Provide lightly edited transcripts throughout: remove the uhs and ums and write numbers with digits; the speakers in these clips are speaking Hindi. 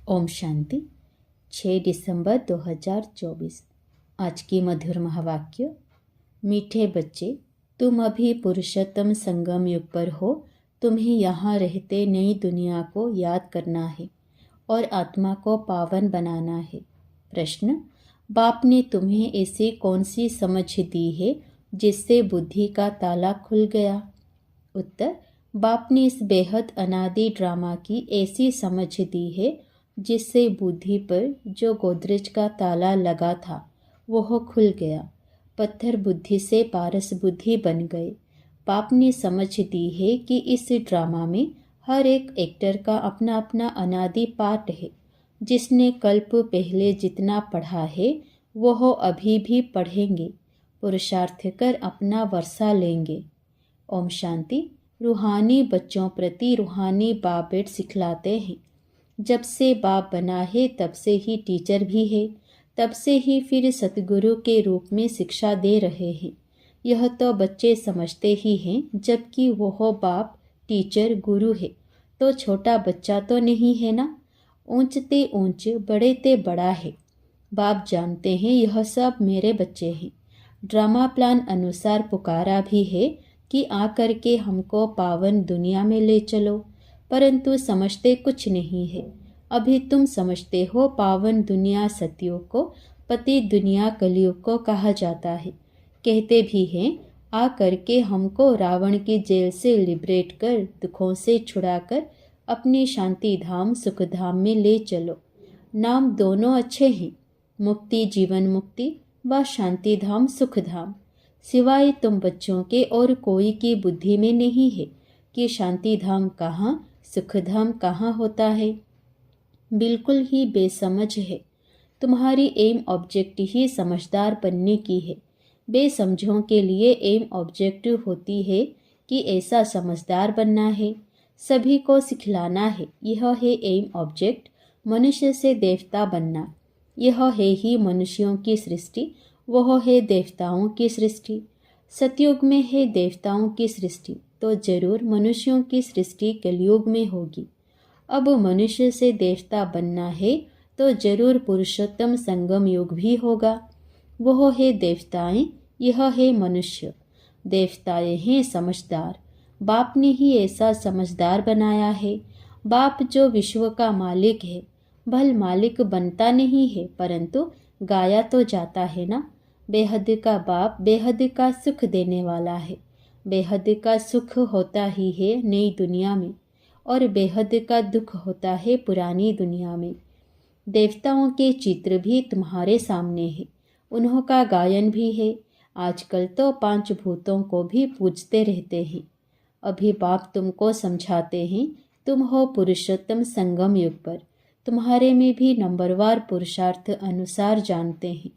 ओम शांति। 6 दिसंबर 2024। आज की मधुर महावाक्य। मीठे बच्चे, तुम अभी पुरुषोत्तम संगम युग पर हो। तुम्हें यहाँ रहते नई दुनिया को याद करना है और आत्मा को पावन बनाना है। प्रश्न, बाप ने तुम्हें ऐसी कौन सी समझ दी है जिससे बुद्धि का ताला खुल गया? उत्तर, बाप ने इस बेहद अनादि ड्रामा की ऐसी समझ दी है जिससे बुद्धि पर जो गोदरेज का ताला लगा था वह खुल गया। पत्थर बुद्धि से पारस बुद्धि बन गए। बाप ने समझ दी है कि इस ड्रामा में हर एक एक्टर का अपना अपना अनादि पार्ट है। जिसने कल्प पहले जितना पढ़ा है वह अभी भी पढ़ेंगे, पुरुषार्थ कर अपना वर्षा लेंगे। ओम शांति। रूहानी बच्चों प्रति रूहानी बाप बेट सिखलाते हैं। जब से बाप बना है तब से ही टीचर भी है, तब से ही फिर सतगुरु के रूप में शिक्षा दे रहे हैं। यह तो बच्चे समझते ही हैं, जबकि वह बाप टीचर गुरु है तो छोटा बच्चा तो नहीं है ना। ऊंचते ऊंच बड़े ते बड़ा है। बाप जानते हैं यह सब मेरे बच्चे हैं। ड्रामा प्लान अनुसार पुकारा भी है कि आकर के हमको पावन दुनिया में ले चलो, परंतु समझते कुछ नहीं है। अभी तुम समझते हो पावन दुनिया सतयुग को, पति दुनिया कलयुग को कहा जाता है। कहते भी हैं आ करके हमको रावण की जेल से लिबरेट कर, दुखों से छुड़ाकर अपने शांति धाम सुख धाम में ले चलो। नाम दोनों अच्छे हैं, मुक्ति जीवन मुक्ति व शांति धाम सुख धाम। सिवाय तुम बच्चों के और कोई की बुद्धि में नहीं है कि शांति धाम कहाँ सुख धाम कहाँ होता है। बिल्कुल ही बेसमझ है। तुम्हारी एम ऑब्जेक्ट ही समझदार बनने की है। बेसमझों के लिए एम ऑब्जेक्ट होती है कि ऐसा समझदार बनना है, सभी को सिखलाना है। यह है एम ऑब्जेक्ट, मनुष्य से देवता बनना। यह है ही मनुष्यों की सृष्टि, वह है देवताओं की सृष्टि। सतयुग में है देवताओं की सृष्टि, तो जरूर मनुष्यों की सृष्टि कलयुग में होगी। अब मनुष्य से देवता बनना है तो जरूर पुरुषोत्तम संगम युग भी होगा। वह है देवताएं, यह है मनुष्य। देवताएं हैं समझदार। बाप ने ही ऐसा समझदार बनाया है। बाप जो विश्व का मालिक है, भल मालिक बनता नहीं है परंतु गाया तो जाता है ना। बेहद का बाप बेहद का सुख देने वाला है। बेहद का सुख होता ही है नई दुनिया में और बेहद का दुख होता है पुरानी दुनिया में। देवताओं के चित्र भी तुम्हारे सामने है, उन्हों का गायन भी है। आजकल तो 5 भूतों को भी पूजते रहते हैं। अभी बाप तुमको समझाते हैं, तुम हो पुरुषोत्तम संगम युग पर। तुम्हारे में भी नंबरवार पुरुषार्थ अनुसार जानते हैं।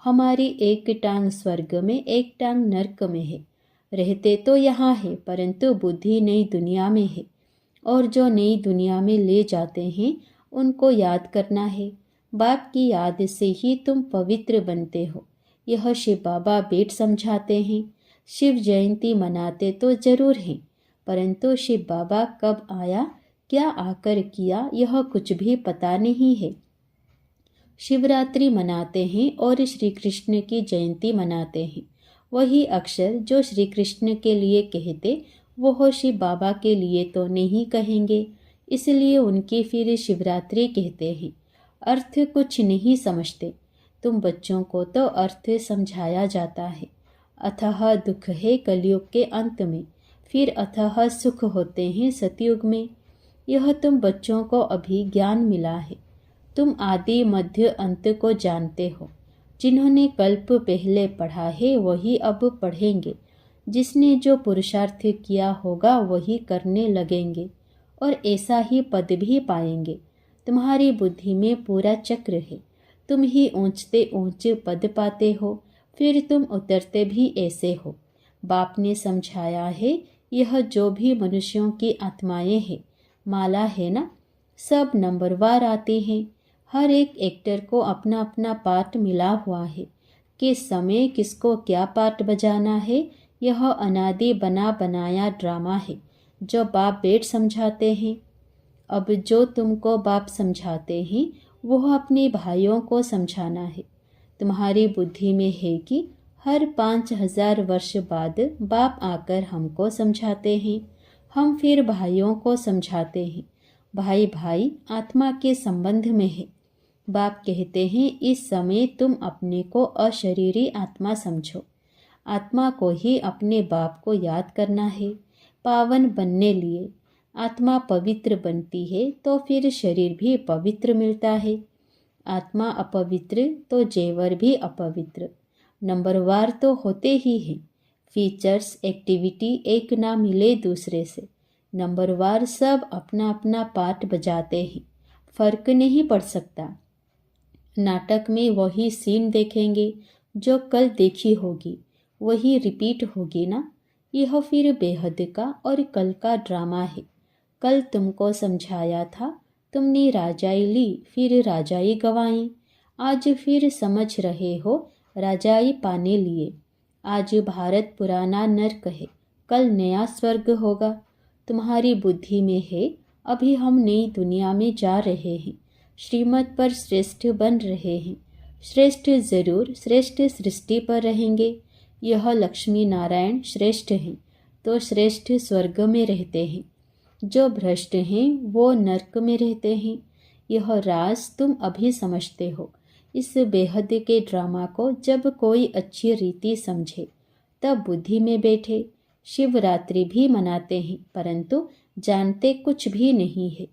हमारी एक टांग स्वर्ग में एक टांग नरक में है। रहते तो यहाँ है परंतु बुद्धि नई दुनिया में है, और जो नई दुनिया में ले जाते हैं उनको याद करना है। बाप की याद से ही तुम पवित्र बनते हो। यह शिव बाबा बेट समझाते हैं। शिव जयंती मनाते तो जरूर हैं, परंतु शिव बाबा कब आया, क्या आकर किया, यह कुछ भी पता नहीं है। शिवरात्रि मनाते हैं और श्री कृष्ण की जयंती मनाते हैं। वही अक्षर जो श्री कृष्ण के लिए कहते वो शिव बाबा के लिए तो नहीं कहेंगे, इसलिए उनकी फिर शिवरात्रि कहते हैं। अर्थ कुछ नहीं समझते। तुम बच्चों को तो अर्थ समझाया जाता है। अथाह दुख है कलयुग के अंत में, फिर अथाह सुख होते हैं सतयुग में। यह तुम बच्चों को अभी ज्ञान मिला है। तुम आदि मध्य अंत को जानते हो। जिन्होंने कल्प पहले पढ़ा है वही अब पढ़ेंगे। जिसने जो पुरुषार्थ किया होगा वही करने लगेंगे और ऐसा ही पद भी पाएंगे। तुम्हारी बुद्धि में पूरा चक्र है। तुम ही ऊंचते ऊंचे पद पाते हो, फिर तुम उतरते भी ऐसे हो। बाप ने समझाया है, यह जो भी मनुष्यों की आत्माएं हैं, माला है ना, सब नंबरवार आते हैं। हर एक एक्टर को अपना अपना पार्ट मिला हुआ है। किस समय किसको क्या पार्ट बजाना है, यह अनादि बना बनाया ड्रामा है जो बाप बेट समझाते हैं। अब जो तुमको बाप समझाते हैं वह अपने भाइयों को समझाना है। तुम्हारी बुद्धि में है कि हर 5000 वर्ष बाद बाप आकर हमको समझाते हैं, हम फिर भाइयों को समझाते हैं। भाई भाई आत्मा के संबंध में है। बाप कहते हैं इस समय तुम अपने को अशरीरी आत्मा समझो। आत्मा को ही अपने बाप को याद करना है पावन बनने लिए। आत्मा पवित्र बनती है तो फिर शरीर भी पवित्र मिलता है। आत्मा अपवित्र तो जेवर भी अपवित्र। नंबरवार तो होते ही हैं। फीचर्स एक्टिविटी एक ना मिले दूसरे से। नंबरवार सब अपना अपना पार्ट बजाते हैं, फर्क नहीं पड़ सकता। नाटक में वही सीन देखेंगे जो कल देखी होगी, वही रिपीट होगी ना। यह फिर बेहद का और कल का ड्रामा है। कल तुमको समझाया था, तुमने राजाई ली, फिर राजाई गंवाई। आज फिर समझ रहे हो राजाई पाने लिए। आज भारत पुराना नर्क है, कल नया स्वर्ग होगा। तुम्हारी बुद्धि में है अभी हम नई दुनिया में जा रहे हैं, श्रीमत पर श्रेष्ठ बन रहे हैं। श्रेष्ठ जरूर श्रेष्ठ सृष्टि पर रहेंगे। यह लक्ष्मी नारायण श्रेष्ठ हैं तो श्रेष्ठ स्वर्ग में रहते हैं। जो भ्रष्ट हैं वो नर्क में रहते हैं। यह राज तुम अभी समझते हो। इस बेहद के ड्रामा को जब कोई अच्छी रीति समझे तब बुद्धि में बैठे। शिवरात्रि भी मनाते हैं परंतु जानते कुछ भी नहीं है।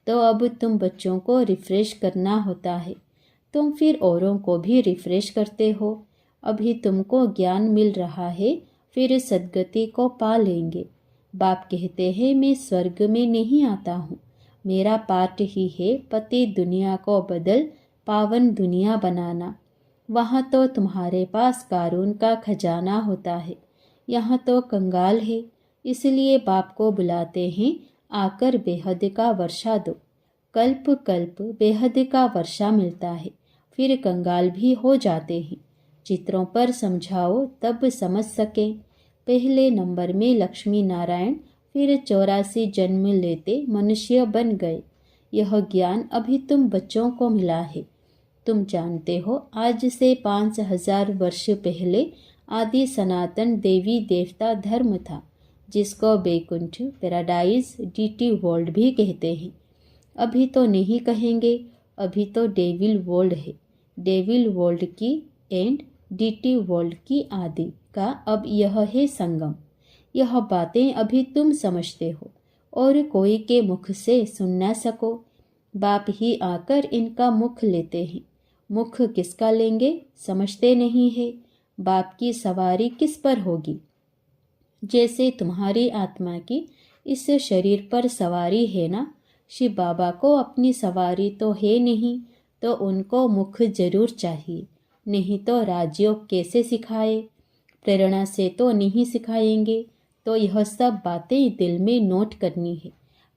तो अब तुम बच्चों को रिफ्रेश करना होता है, तुम फिर औरों को भी रिफ्रेश करते हो। अभी तुमको ज्ञान मिल रहा है, फिर सद्गति को पा लेंगे। बाप कहते हैं मैं स्वर्ग में नहीं आता हूँ, मेरा पार्ट ही है पति दुनिया को बदल पावन दुनिया बनाना। वहाँ तो तुम्हारे पास कारून का खजाना होता है, यहाँ तो कंगाल है। इसलिए बाप को बुलाते हैं आकर बेहद का वर्षा दो। कल्प कल्प बेहद का वर्षा मिलता है, फिर कंगाल भी हो जाते हैं। चित्रों पर समझाओ तब समझ सके। पहले नंबर में लक्ष्मी नारायण, फिर 84 जन्म लेते मनुष्य बन गए। यह ज्ञान अभी तुम बच्चों को मिला है। तुम जानते हो आज से 5000 वर्ष पहले आदि सनातन देवी देवता धर्म था, जिसको बैकुंठ पैराडाइज डीटी वर्ल्ड भी कहते हैं। अभी तो नहीं कहेंगे, अभी तो डेविल वर्ल्ड है। डेविल वर्ल्ड की एंड डीटी वर्ल्ड की आदि का अब यह है संगम। यह बातें अभी तुम समझते हो और कोई के मुख से सुन न सको। बाप ही आकर इनका मुख लेते हैं। मुख किसका लेंगे समझते नहीं है। बाप की सवारी किस पर होगी? जैसे तुम्हारी आत्मा की इस शरीर पर सवारी है ना। शिव बाबा को अपनी सवारी तो है नहीं, तो उनको मुख जरूर चाहिए, नहीं तो राजयोग कैसे सिखाए? प्रेरणा से तो नहीं सिखाएंगे। तो यह सब बातें दिल में नोट करनी है।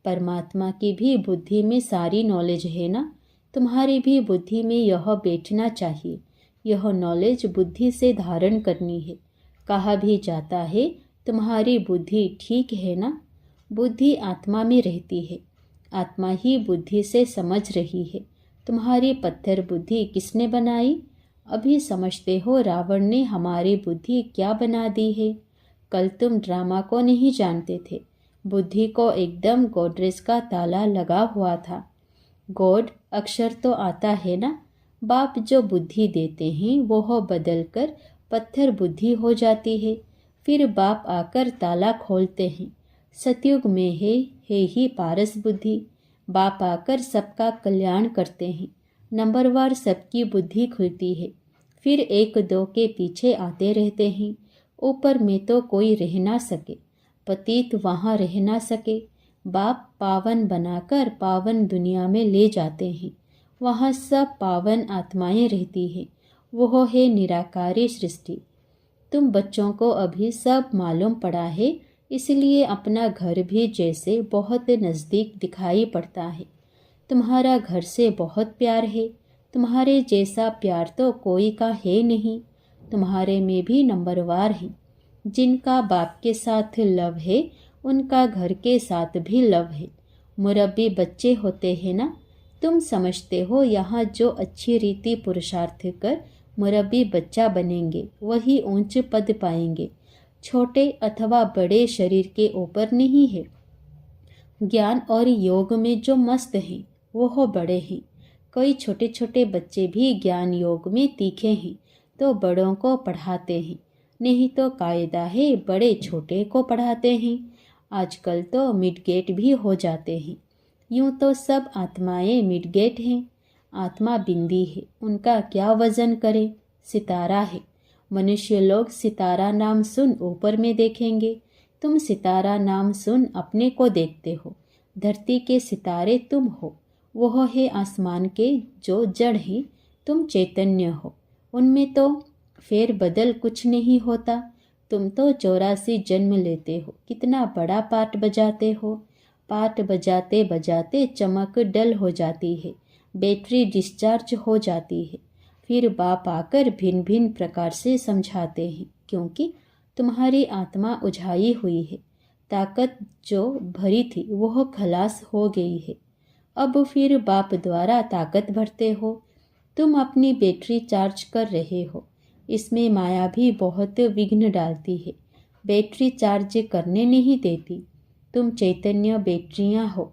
परमात्मा की भी बुद्धि में सारी नॉलेज है ना, तुम्हारी भी बुद्धि में यह बैठना चाहिए। यह नॉलेज बुद्धि से धारण करनी है। कहा भी जाता है तुम्हारी बुद्धि ठीक है ना। बुद्धि आत्मा में रहती है, आत्मा ही बुद्धि से समझ रही है। तुम्हारी पत्थर बुद्धि किसने बनाई? अभी समझते हो रावण ने हमारी बुद्धि क्या बना दी है। कल तुम ड्रामा को नहीं जानते थे। बुद्धि को एकदम गोडरेज का ताला लगा हुआ था। गॉड अक्षर तो आता है ना। बाप जो बुद्धि देते हैं वह बदल कर पत्थर बुद्धि हो जाती है। फिर बाप आकर ताला खोलते हैं। सतयुग में है ही पारस बुद्धि। बाप आकर सबका कल्याण करते हैं। नंबरवार सबकी बुद्धि खुलती है। फिर एक दो के पीछे आते रहते हैं। ऊपर में तो कोई रह ना सके, पतित वहाँ रह ना सके। बाप पावन बनाकर पावन दुनिया में ले जाते हैं। वहाँ सब पावन आत्माएं रहती हैं। वह है निराकारी सृष्टि। तुम बच्चों को अभी सब मालूम पड़ा है, इसलिए अपना घर भी जैसे बहुत नज़दीक दिखाई पड़ता है। तुम्हारा घर से बहुत प्यार है। तुम्हारे जैसा प्यार तो कोई का है नहीं। तुम्हारे में भी नंबरवार हैं। जिनका बाप के साथ लव है उनका घर के साथ भी लव है। मुरब्बी बच्चे होते हैं ना, तुम समझते हो यहाँ जो अच्छी रीति पुरुषार्थ कर मुरब्बी बच्चा बनेंगे वही ऊंच पद पाएंगे। छोटे अथवा बड़े शरीर के ऊपर नहीं है। ज्ञान और योग में जो मस्त हैं वो बड़े हैं। कई छोटे छोटे बच्चे भी ज्ञान योग में तीखे हैं तो बड़ों को पढ़ाते हैं, नहीं तो कायदा है बड़े छोटे को पढ़ाते हैं। आजकल तो मिडगेट भी हो जाते हैं। यूं तो सब आत्माएं मिडगेट हैं। आत्मा बिंदी है, उनका क्या वजन करे, सितारा है। मनुष्य लोग सितारा नाम सुन ऊपर में देखेंगे, तुम सितारा नाम सुन अपने को देखते हो। धरती के सितारे तुम हो, वह है आसमान के जो जड़ हैं, तुम चैतन्य हो। उनमें तो फेर बदल कुछ नहीं होता। तुम तो 84 जन्म लेते हो, कितना बड़ा पाठ बजाते हो। पाठ बजाते बजाते चमक डल हो जाती है, बैटरी डिस्चार्ज हो जाती है। फिर बाप आकर भिन्न भिन्न प्रकार से समझाते हैं, क्योंकि तुम्हारी आत्मा उझाई हुई है। ताकत जो भरी थी वह खलास हो गई है। अब फिर बाप द्वारा ताकत भरते हो। तुम अपनी बैटरी चार्ज कर रहे हो। इसमें माया भी बहुत विघ्न डालती है, बैटरी चार्ज करने नहीं देती। तुम चैतन्य बैटरियां हो।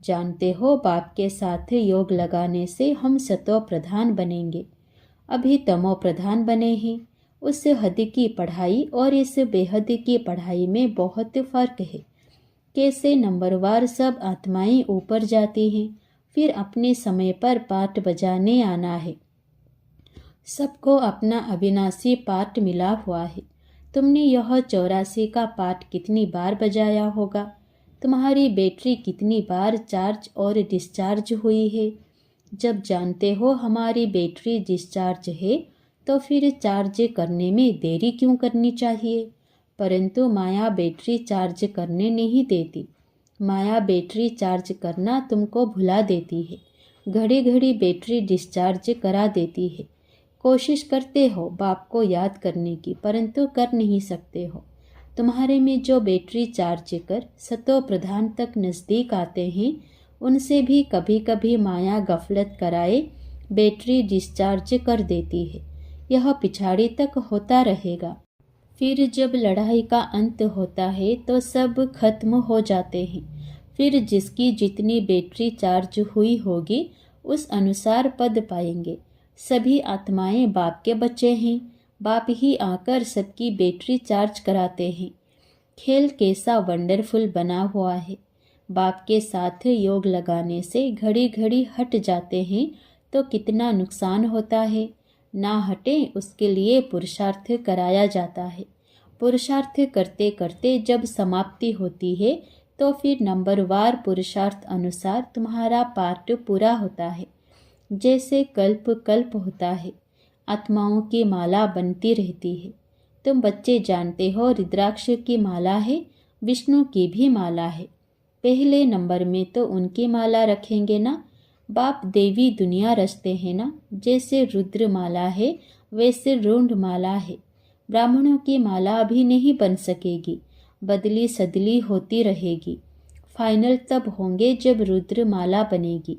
जानते हो बाप के साथ योग लगाने से हम सतो प्रधान बनेंगे। अभी तमो प्रधान बने हैं। उस हद की पढ़ाई और इस बेहद की पढ़ाई में बहुत फर्क है। कैसे नंबरवार सब आत्माएं ऊपर जाती हैं, फिर अपने समय पर पाठ बजाने आना है। सबको अपना अविनाशी पाठ मिला हुआ है। तुमने यह 84 का पाठ कितनी बार बजाया होगा? तुम्हारी बैटरी कितनी बार चार्ज और डिस्चार्ज हुई है? जब जानते हो हमारी बैटरी डिस्चार्ज है तो फिर चार्ज करने में देरी क्यों करनी चाहिए? परंतु माया बैटरी चार्ज करने नहीं देती। माया बैटरी चार्ज करना तुमको भुला देती है, घड़ी घड़ी बैटरी डिस्चार्ज करा देती है। कोशिश करते हो बाप को याद करने की, परंतु कर नहीं सकते हो। तुम्हारे में जो बैटरी चार्ज कर सतो प्रधान तक नज़दीक आते हैं, उनसे भी कभी कभी माया गफलत कराए बैटरी डिस्चार्ज कर देती है। यह पिछाड़ी तक होता रहेगा। फिर जब लड़ाई का अंत होता है तो सब खत्म हो जाते हैं। फिर जिसकी जितनी बैटरी चार्ज हुई होगी उस अनुसार पद पाएंगे। सभी आत्माएं बाप के बच्चे हैं। बाप ही आकर सबकी बैटरी चार्ज कराते हैं। खेल कैसा वंडरफुल बना हुआ है। बाप के साथ योग लगाने से घड़ी घड़ी हट जाते हैं तो कितना नुकसान होता है। ना हटे उसके लिए पुरुषार्थ कराया जाता है। पुरुषार्थ करते करते जब समाप्ति होती है तो फिर नंबरवार पुरुषार्थ अनुसार तुम्हारा पाठ पूरा होता है। जैसे कल्प कल्प होता है, आत्माओं की माला बनती रहती है। तुम बच्चे जानते हो रुद्राक्ष की माला है, विष्णु की भी माला है। पहले नंबर में तो उनकी माला रखेंगे ना। बाप देवी दुनिया रचते हैं ना। जैसे रुद्र माला है वैसे रुंड माला है। ब्राह्मणों की माला भी नहीं बन सकेगी, बदली सदली होती रहेगी। फाइनल तब होंगे जब रुद्र माला बनेगी।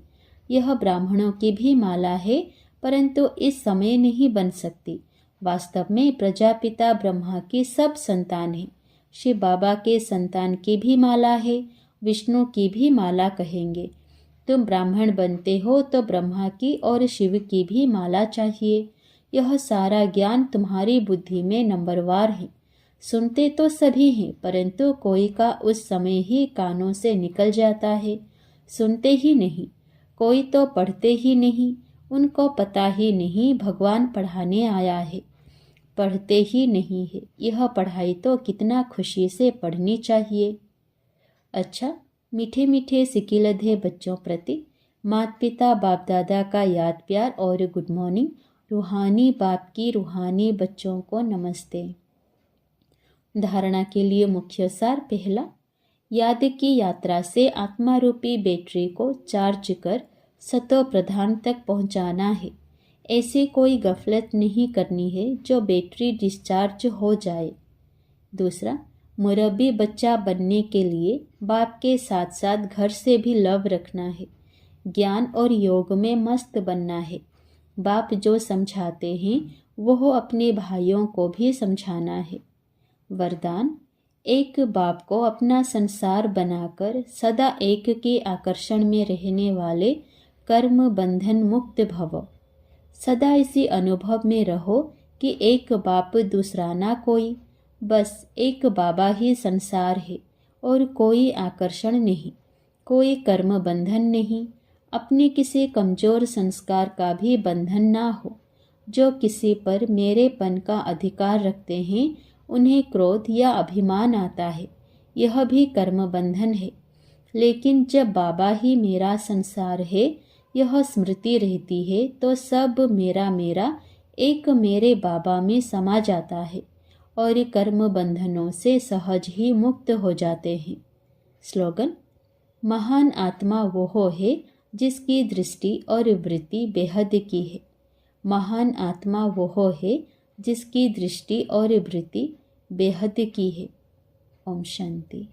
यह ब्राह्मणों की भी माला है, परंतु इस समय नहीं बन सकती। वास्तव में प्रजापिता ब्रह्मा की सब संतान है। शिव बाबा के संतान की भी माला है, विष्णु की भी माला कहेंगे। तुम ब्राह्मण बनते हो तो ब्रह्मा की और शिव की भी माला चाहिए। यह सारा ज्ञान तुम्हारी बुद्धि में नंबरवार है। सुनते तो सभी हैं, परंतु कोई का उस समय ही कानों से निकल जाता है। सुनते ही नहीं, कोई तो पढ़ते ही नहीं, उनको पता ही नहीं भगवान पढ़ाने आया है। पढ़ते ही नहीं है। यह पढ़ाई तो कितना खुशी से पढ़नी चाहिए। अच्छा, मीठे मीठे सिकिलधे बच्चों प्रति माता पिता बाप दादा का याद प्यार और गुड मॉर्निंग। रूहानी बाप की रूहानी बच्चों को नमस्ते। धारणा के लिए मुख्य सार। पहला, याद की यात्रा से आत्मा रूपी बैटरी को चार्ज कर सतो प्रधान तक पहुंचाना है। ऐसी कोई गफलत नहीं करनी है जो बैटरी डिस्चार्ज हो जाए। दूसरा, मुरब्बी बच्चा बनने के लिए बाप के साथ साथ घर से भी लव रखना है। ज्ञान और योग में मस्त बनना है। बाप जो समझाते हैं वह अपने भाइयों को भी समझाना है। वरदान, एक बाप को अपना संसार बनाकर सदा एक के आकर्षण में रहने वाले कर्म बंधन मुक्त भव। सदा इसी अनुभव में रहो कि एक बाप दूसरा ना कोई, बस एक बाबा ही संसार है और कोई आकर्षण नहीं, कोई कर्म बंधन नहीं, अपने किसी कमजोर संस्कार का भी बंधन ना हो। जो किसी पर मेरेपन का अधिकार रखते हैं उन्हें क्रोध या अभिमान आता है, यह भी कर्म बंधन है। लेकिन जब बाबा ही मेरा संसार है, यह स्मृति रहती है तो सब मेरा मेरा एक मेरे बाबा में समा जाता है और कर्म बंधनों से सहज ही मुक्त हो जाते हैं। स्लोगन, महान आत्मा वो है जिसकी दृष्टि और वृत्ति बेहद की है। महान आत्मा वो है जिसकी दृष्टि और वृत्ति बेहद की है। ओम शांति।